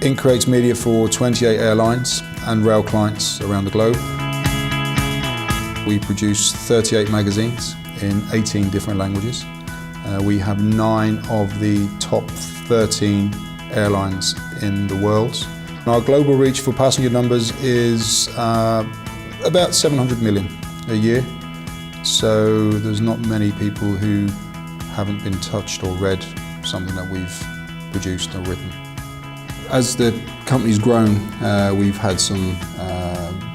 Inc. creates media for 28 airlines and rail clients around the globe. We produce 38 magazines in 18 different languages. We have 9 of the top 13 airlines in the world. Our global reach for passenger numbers is about 700 million a year. So there's not many people who haven't been touched or read something that we've produced or written. As the company's grown, we've had some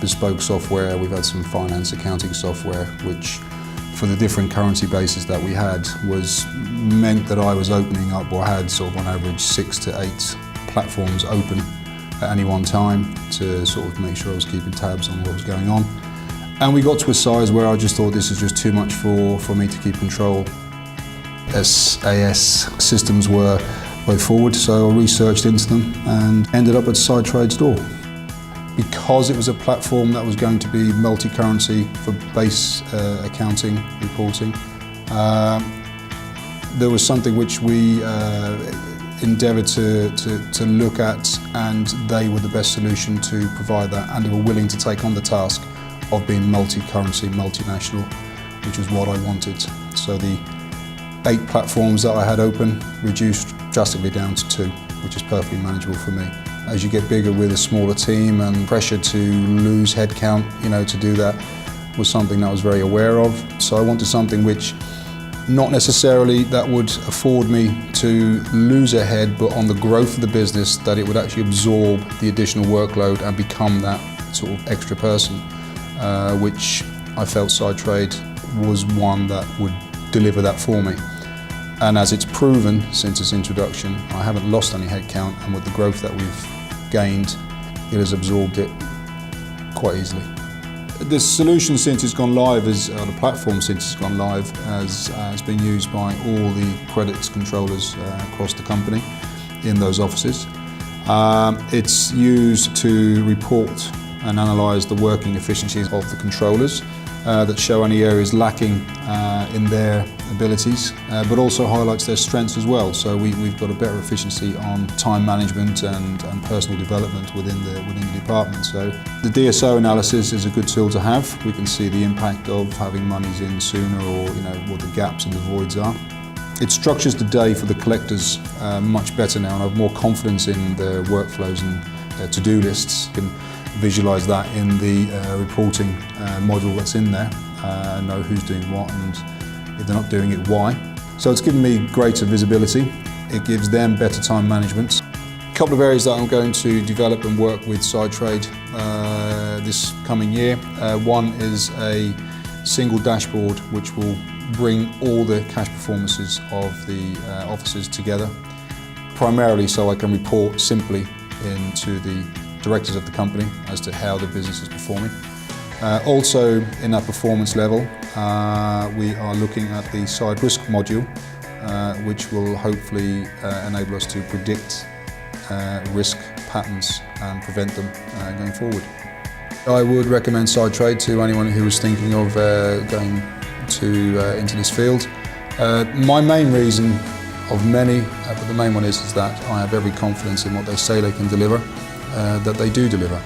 bespoke software, we've had some finance accounting software, which for the different currency bases that we had meant that I was opening up, or had sort of on average 6 to 8 platforms open at any one time to sort of make sure I was keeping tabs on what was going on. And we got to a size where I just thought this is just too much for me to keep control. SAS systems were way forward, so I researched into them and ended up at Sidetrade's door. Because it was a platform that was going to be multi-currency for base accounting reporting, there was something which we endeavoured to look at, and they were the best solution to provide that, and they were willing to take on the task of being multi-currency, multinational, which was what I wanted. So the 8 platforms that I had open reduced drastically down to 2, which is perfectly manageable for me. As you get bigger with a smaller team, and pressure to lose headcount, to do that was something that I was very aware of. So I wanted something which, not necessarily that would afford me to lose a head, but on the growth of the business, that it would actually absorb the additional workload and become that sort of extra person, which I felt Sidetrade was one that would deliver that for me. And as it's proven since its introduction, I haven't lost any headcount, and with the growth that we've gained, it has absorbed it quite easily. The solution since it's gone live, the platform since it's gone live, has been used by all the credits controllers across the company in those offices. It's used to report and analyse the working efficiencies of the controllers that show any areas lacking in their abilities, but also highlights their strengths as well. So we've got a better efficiency on time management and personal development within the department. So the DSO analysis is a good tool to have. We can see the impact of having monies in sooner, or what the gaps and the voids are. It structures the day for the collectors much better now, and I have more confidence in their workflows and their to-do lists. You can visualise that in the reporting module that's in there, know who's doing what, and if they're not doing it, why. So it's given me greater visibility. It gives them better time management. A couple of areas that I'm going to develop and work with Sidetrade this coming year. One is a single dashboard which will bring all the cash performances of the offices together, primarily so I can report simply into the directors of the company as to how the business is performing. Also in that performance level, we are looking at the side risk module, which will hopefully enable us to predict risk patterns and prevent them going forward. I would recommend Sidetrade to anyone who was thinking of going into this field. My main reason, of many, but the main one is that I have every confidence in what they say they can deliver, that they do deliver.